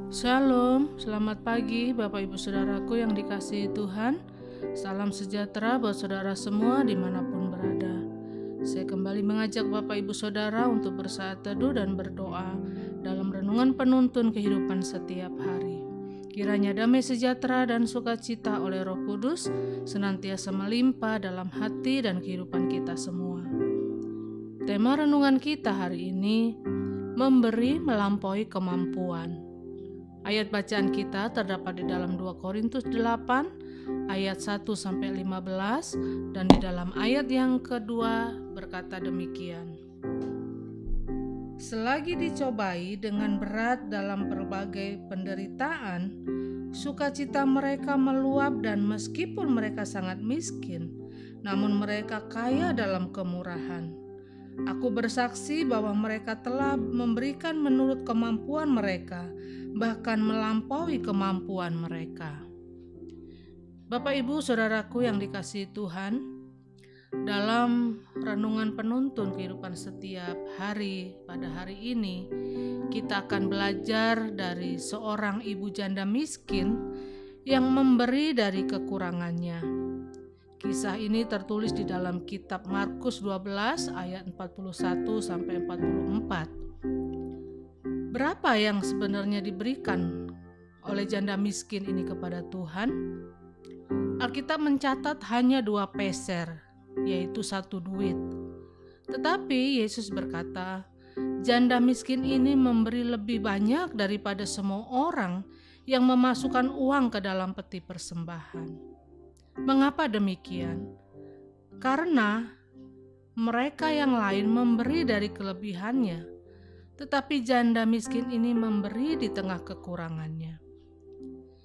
Shalom, selamat pagi Bapak Ibu Saudaraku yang dikasihi Tuhan. Salam sejahtera buat saudara semua dimanapun berada. Saya kembali mengajak Bapak Ibu Saudara untuk bersaat teduh dan berdoa dalam renungan penuntun kehidupan setiap hari. Kiranya damai sejahtera dan sukacita oleh Roh Kudus senantiasa melimpah dalam hati dan kehidupan kita semua. Tema renungan kita hari ini, memberi melampaui kemampuan. Ayat bacaan kita terdapat di dalam 2 Korintus 8 ayat 1-15 dan di dalam ayat yang kedua berkata demikian. Selagi dicobai dengan berat dalam berbagai penderitaan, sukacita mereka meluap dan meskipun mereka sangat miskin, namun mereka kaya dalam kemurahan. Aku bersaksi bahwa mereka telah memberikan menurut kemampuan mereka, bahkan melampaui kemampuan mereka. Bapak Ibu Saudaraku yang dikasihi Tuhan, dalam renungan penuntun kehidupan setiap hari pada hari ini, kita akan belajar dari seorang ibu janda miskin yang memberi dari kekurangannya. Kisah ini tertulis di dalam kitab Markus 12 ayat 41-44. Berapa yang sebenarnya diberikan oleh janda miskin ini kepada Tuhan? Alkitab mencatat hanya 2 peser, yaitu 1 duit. Tetapi Yesus berkata, janda miskin ini memberi lebih banyak daripada semua orang yang memasukkan uang ke dalam peti persembahan. Mengapa demikian? Karena mereka yang lain memberi dari kelebihannya, tetapi janda miskin ini memberi di tengah kekurangannya.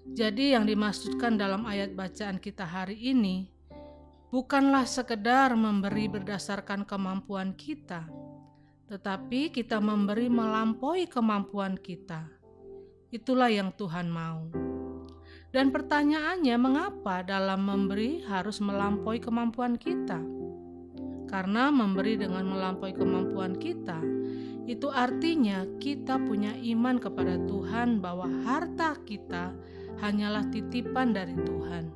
Jadi yang dimaksudkan dalam ayat bacaan kita hari ini bukanlah sekedar memberi berdasarkan kemampuan kita, tetapi kita memberi melampaui kemampuan kita. Itulah yang Tuhan mau. Dan pertanyaannya, mengapa dalam memberi harus melampaui kemampuan kita? Karena memberi dengan melampaui kemampuan kita, itu artinya kita punya iman kepada Tuhan bahwa harta kita hanyalah titipan dari Tuhan.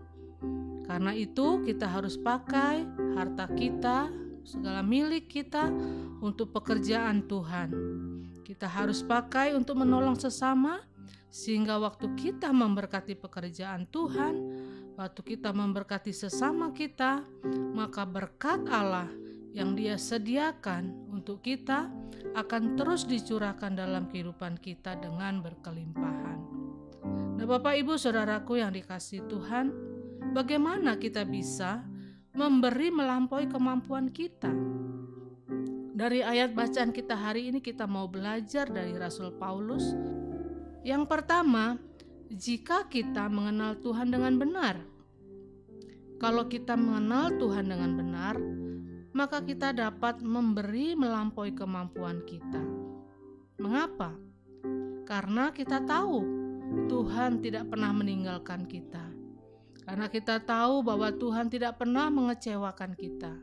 Karena itu kita harus pakai harta kita, segala milik kita untuk pekerjaan Tuhan. Kita harus pakai untuk menolong sesama, sehingga waktu kita memberkati pekerjaan Tuhan, waktu kita memberkati sesama kita, maka berkat Allah yang Dia sediakan untuk kita akan terus dicurahkan dalam kehidupan kita dengan berkelimpahan. Nah, Bapak Ibu Saudaraku yang dikasihi Tuhan, bagaimana kita bisa memberi melampaui kemampuan kita? Dari ayat bacaan kita hari ini kita mau belajar dari Rasul Paulus. Yang pertama, jika kita mengenal Tuhan dengan benar. Kalau kita mengenal Tuhan dengan benar, maka kita dapat memberi melampaui kemampuan kita. Mengapa? Karena kita tahu Tuhan tidak pernah meninggalkan kita. Karena kita tahu bahwa Tuhan tidak pernah mengecewakan kita.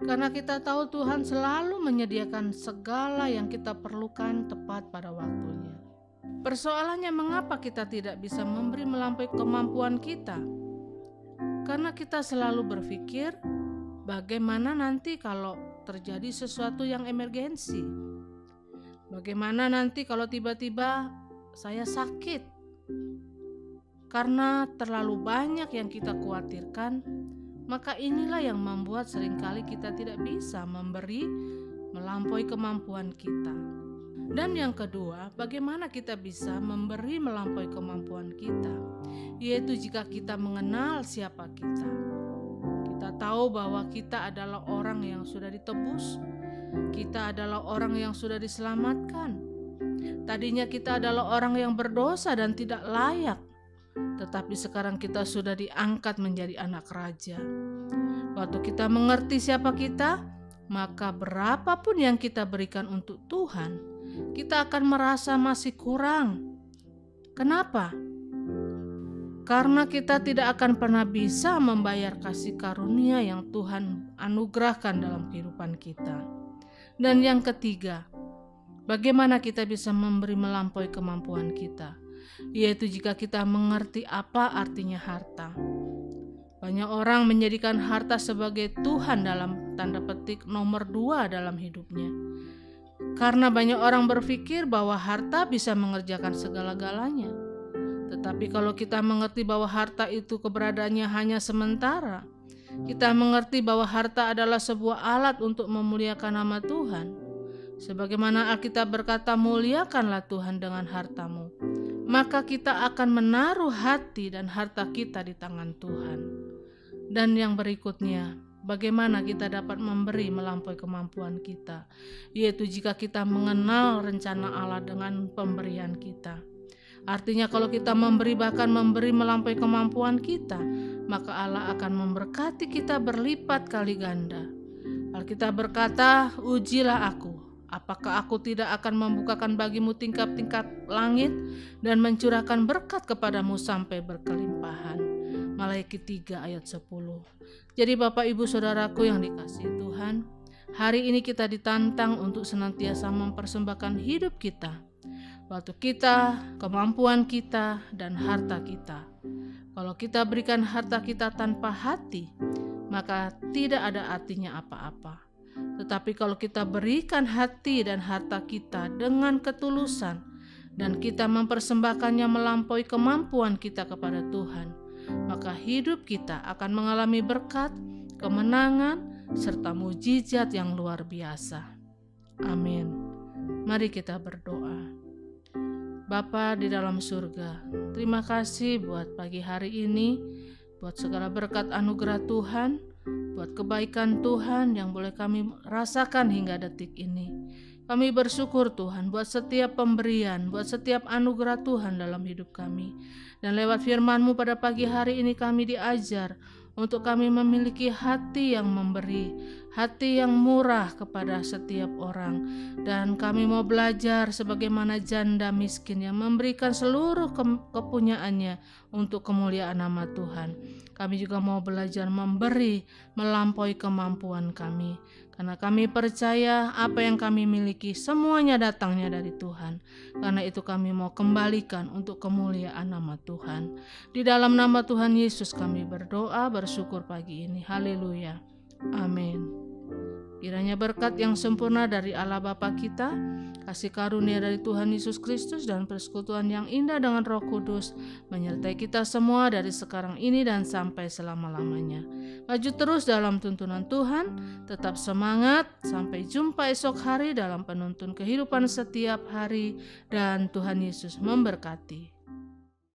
Karena kita tahu Tuhan selalu menyediakan segala yang kita perlukan tepat pada waktunya. Persoalannya, mengapa kita tidak bisa memberi melampaui kemampuan kita? Karena kita selalu berpikir, bagaimana nanti kalau terjadi sesuatu yang emergensi? Bagaimana nanti kalau tiba-tiba saya sakit? Karena terlalu banyak yang kita khawatirkan, maka inilah yang membuat seringkali kita tidak bisa memberi melampaui kemampuan kita. Dan yang kedua, bagaimana kita bisa memberi melampaui kemampuan kita? Yaitu jika kita mengenal siapa kita. Kita tahu bahwa kita adalah orang yang sudah ditebus. Kita adalah orang yang sudah diselamatkan. Tadinya kita adalah orang yang berdosa dan tidak layak. Tetapi sekarang kita sudah diangkat menjadi anak raja. Waktu kita mengerti siapa kita, maka berapapun yang kita berikan untuk Tuhan, kita akan merasa masih kurang. Kenapa? Karena kita tidak akan pernah bisa membayar kasih karunia yang Tuhan anugerahkan dalam kehidupan kita. Dan yang ketiga, bagaimana kita bisa memberi melampaui kemampuan kita? yaitu jika kita mengerti apa artinya harta. Banyak orang menjadikan harta sebagai Tuhan dalam tanda petik nomor 2 dalam hidupnya. Karena banyak orang berpikir bahwa harta bisa mengerjakan segala-galanya. Tetapi kalau kita mengerti bahwa harta itu keberadaannya hanya sementara, kita mengerti bahwa harta adalah sebuah alat untuk memuliakan nama Tuhan. Sebagaimana Alkitab berkata, muliakanlah Tuhan dengan hartamu. Maka kita akan menaruh hati dan harta kita di tangan Tuhan. Dan yang berikutnya, bagaimana kita dapat memberi melampaui kemampuan kita, yaitu jika kita mengenal rencana Allah dengan pemberian kita. Artinya kalau kita memberi, bahkan memberi melampaui kemampuan kita, maka Allah akan memberkati kita berlipat kali ganda. Alkitab berkata, ujilah aku, apakah aku tidak akan membukakan bagimu tingkap-tingkap langit dan mencurahkan berkat kepadamu sampai berkelimpahan. Malaiki 3 ayat 10. Jadi Bapak Ibu Saudaraku yang dikasihi Tuhan, hari ini kita ditantang untuk senantiasa mempersembahkan hidup kita, waktu kita, kemampuan kita, dan harta kita. Kalau kita berikan harta kita tanpa hati, maka tidak ada artinya apa-apa. Tetapi kalau kita berikan hati dan harta kita dengan ketulusan, dan kita mempersembahkannya melampaui kemampuan kita kepada Tuhan, maka hidup kita akan mengalami berkat, kemenangan, serta mujizat yang luar biasa. Amin. Mari kita berdoa. Bapa di dalam surga, terima kasih buat pagi hari ini, buat segala berkat anugerah Tuhan, buat kebaikan Tuhan yang boleh kami rasakan hingga detik ini. Kami bersyukur Tuhan buat setiap pemberian, buat setiap anugerah Tuhan dalam hidup kami. Dan lewat firman-Mu pada pagi hari ini kami diajar untuk kami memiliki hati yang memberi, hati yang murah kepada setiap orang. Dan kami mau belajar sebagaimana janda miskin yang memberikan seluruh kepunyaannya untuk kemuliaan nama Tuhan. Kami juga mau belajar memberi melampaui kemampuan kami. Karena kami percaya apa yang kami miliki semuanya datangnya dari Tuhan. Karena itu kami mau kembalikan untuk kemuliaan nama Tuhan. Di dalam nama Tuhan Yesus kami berdoa, bersyukur pagi ini. Haleluya. Amin. Kiranya berkat yang sempurna dari Allah Bapa kita, kasih karunia dari Tuhan Yesus Kristus, dan persekutuan yang indah dengan Roh Kudus menyertai kita semua dari sekarang ini dan sampai selama-lamanya. Maju terus dalam tuntunan Tuhan, tetap semangat, sampai jumpa esok hari dalam penuntun kehidupan setiap hari, dan Tuhan Yesus memberkati.